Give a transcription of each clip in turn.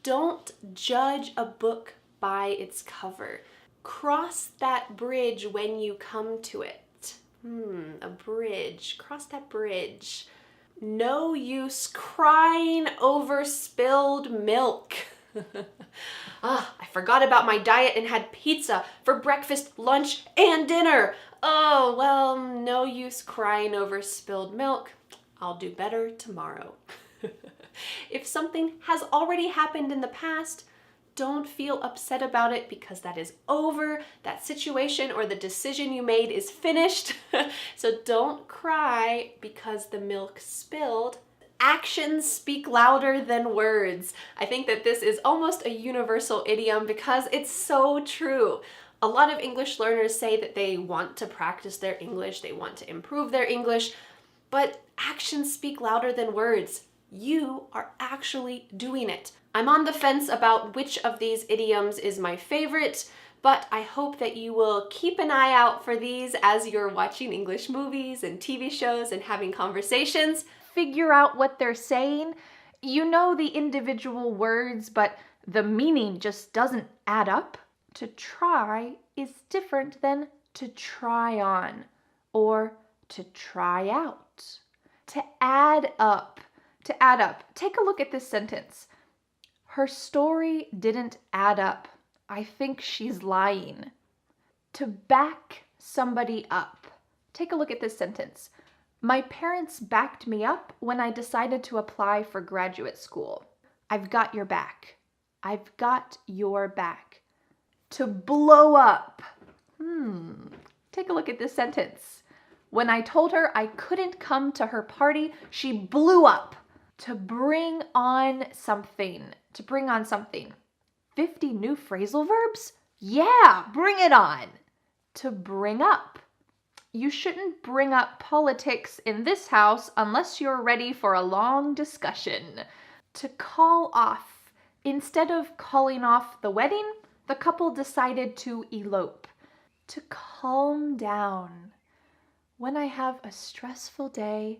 Don't judge a book by its cover. Cross that bridge when you come to it. A bridge. Cross that bridge. No use crying over spilled milk. I forgot about my diet and had pizza for breakfast, lunch, and dinner. Oh, well, no use crying over spilled milk. I'll do better tomorrow. If something has already happened in the past, don't feel upset about it because that is over. That situation or the decision you made is finished. So don't cry because the milk spilled. Actions speak louder than words. I think that this is almost a universal idiom because it's so true. A lot of English learners say that they want to practice their English, they want to improve their English, but actions speak louder than words. You are actually doing it. I'm on the fence about which of these idioms is my favorite, but I hope that you will keep an eye out for these as you're watching English movies and TV shows and having conversations. Figure out what they're saying. You know the individual words, but the meaning just doesn't add up. To try is different than to try on or to try out. To add up. To add up. Take a look at this sentence. Her story didn't add up. I think she's lying. To back somebody up. Take a look at this sentence. My parents backed me up when I decided to apply for graduate school. I've got your back. I've got your back. To blow up. Take a look at this sentence. When I told her I couldn't come to her party, she blew up. To bring on something. To bring on something. 50 new phrasal verbs? Yeah, bring it on. To bring up. You shouldn't bring up politics in this house unless you're ready for a long discussion. To call off. Instead of calling off the wedding, the couple decided to elope. To calm down. When I have a stressful day,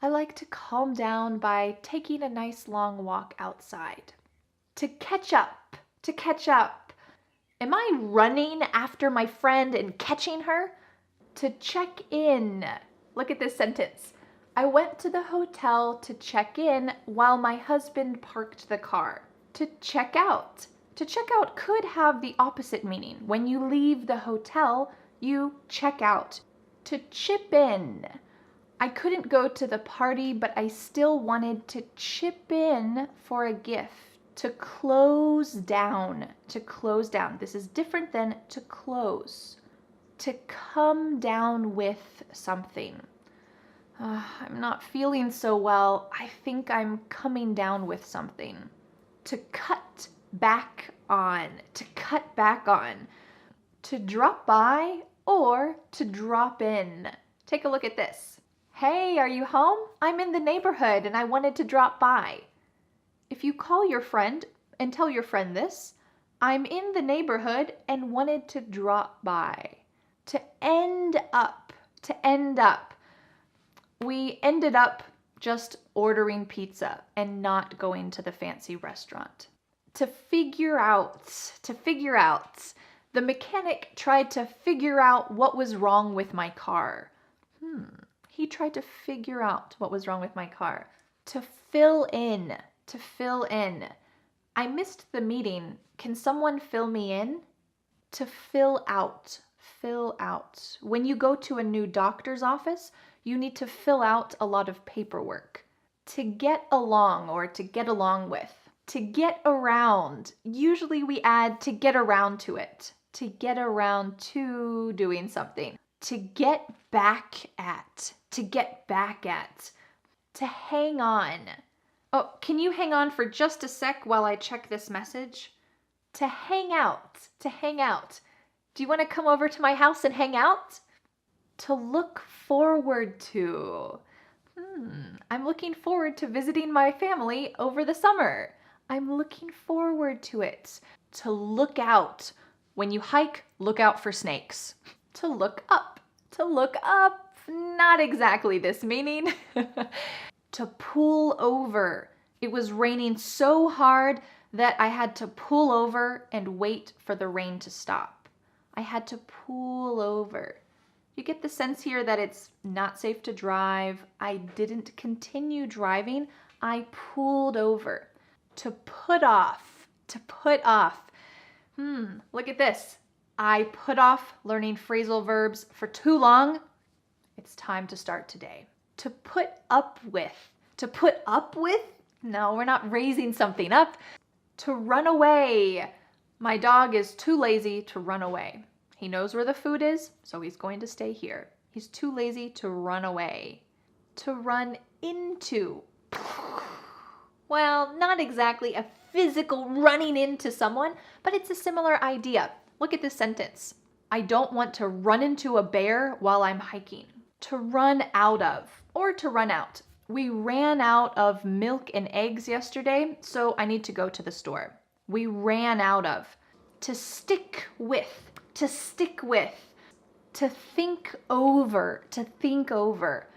I like to calm down by taking a nice long walk outside. To catch up. To catch up. Am I running after my friend and catching her? To check in. Look at this sentence. I went to the hotel to check in while my husband parked the car. To check out. To check out could have the opposite meaning. When you leave the hotel, you check out. To chip in. I couldn't go to the party, but I still wanted to chip in for a gift. To close down. To close down. This is different than to close. To come down with something. I'm not feeling so well. I think I'm coming down with something. To cut back on. To cut back on. To drop by or to drop in. Take a look at this. Hey, are you home? I'm in the neighborhood and I wanted to drop by. If you call your friend and tell your friend this, I'm in the neighborhood and wanted to drop by. To end up. To end up. We ended up just ordering pizza and not going to the fancy restaurant. To figure out. To figure out. The mechanic tried to figure out what was wrong with my car. He tried to figure out what was wrong with my car. To fill in. To fill in. I missed the meeting. Can someone fill me in? To fill out. Fill out. When you go to a new doctor's office, you need to fill out a lot of paperwork. To get along or to get along with. To get around. Usually we add to get around to it. To get around to doing something. To get back at. To get back at. To hang on. Oh, can you hang on for just a sec while I check this message? To hang out. To hang out. Do you want to come over to my house and hang out? To look forward to. I'm looking forward to visiting my family over the summer. I'm looking forward to it. To look out. When you hike, look out for snakes. To look up. To look up. Not exactly this meaning. To pull over. It was raining so hard that I had to pull over and wait for the rain to stop. I had to pull over. You get the sense here that it's not safe to drive. I didn't continue driving. I pulled over. To put off. To put off. Look at this. I put off learning phrasal verbs for too long. It's time to start today. To put up with. To put up with? No, we're not raising something up. To run away. My dog is too lazy to run away. He knows where the food is, so he's going to stay here. He's too lazy to run away. To run into. Well, not exactly a physical running into someone, but it's a similar idea. Look at this sentence. I don't want to run into a bear while I'm hiking. To run out of, or to run out. We ran out of milk and eggs yesterday, so I need to go to the store. We ran out of. To stick with. To stick with. To think over. To think over.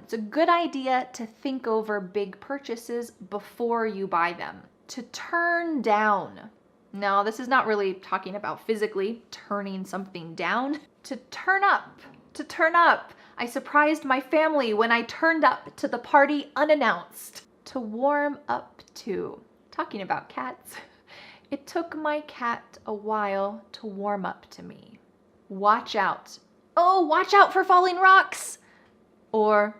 It's a good idea to think over big purchases before you buy them. To turn down. No, this is not really talking about physically turning something down. To turn up. To turn up. I surprised my family when I turned up to the party unannounced. To warm up to. Talking about cats. It took my cat a while to warm up to me. Watch out. Oh, watch out for falling rocks. Or,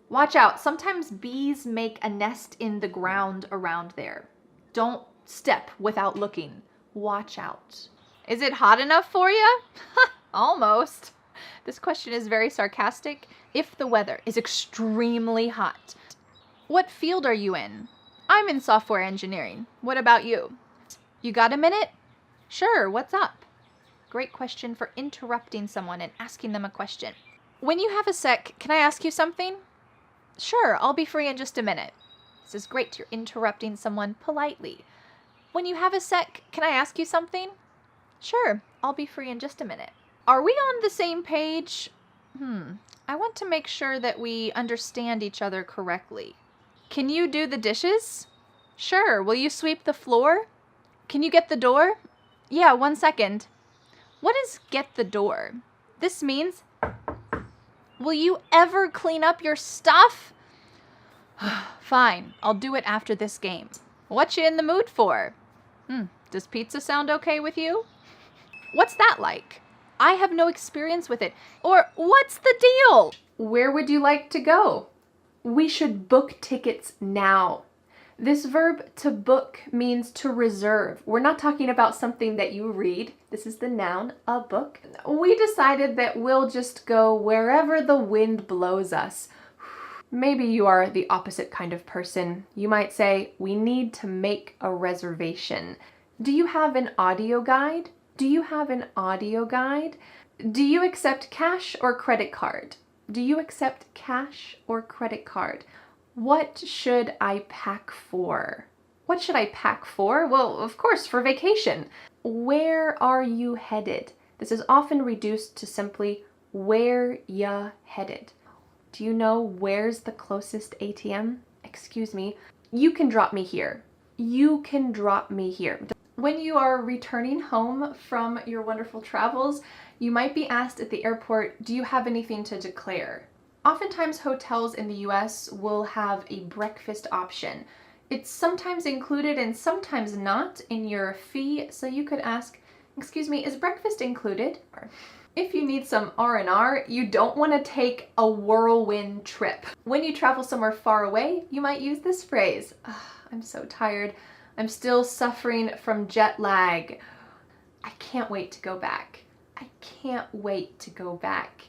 watch out. Sometimes bees make a nest in the ground around there. Don't step without looking. Watch out. Is it hot enough for you? Almost. This question is very sarcastic. If the weather is extremely hot. What field are you in? I'm in software engineering. What about you? You got a minute? Sure, what's up? Great question for interrupting someone and asking them a question. When you have a sec, can I ask you something? Sure, I'll be free in just a minute. This is great, you're interrupting someone politely. When you have a sec, can I ask you something? Sure, I'll be free in just a minute. Are we on the same page? I want to make sure that we understand each other correctly. Can you do the dishes? Sure, will you sweep the floor? Can you get the door? Yeah, 1 second. What is get the door? This means, will you ever clean up your stuff? Fine, I'll do it after this game. What you in the mood for? Does pizza sound okay with you? What's that like? I have no experience with it. Or what's the deal? Where would you like to go? We should book tickets now. This verb to book means to reserve. We're not talking about something that you read. This is the noun, a book. We decided that we'll just go wherever the wind blows us. Maybe you are the opposite kind of person. You might say, we need to make a reservation. Do you have an audio guide? Do you have an audio guide? Do you accept cash or credit card? Do you accept cash or credit card? What should I pack for? What should I pack for? Well, of course, for vacation. Where are you headed? This is often reduced to simply, where ya headed? Do you know where's the closest ATM? Excuse me. You can drop me here. You can drop me here. When you are returning home from your wonderful travels, you might be asked at the airport, do you have anything to declare? Oftentimes hotels in the US will have a breakfast option. It's sometimes included and sometimes not in your fee, so you could ask, excuse me, is breakfast included? If you need some R&R, you don't want to take a whirlwind trip. When you travel somewhere far away, you might use this phrase. I'm so tired. I'm still suffering from jet lag. I can't wait to go back. I can't wait to go back.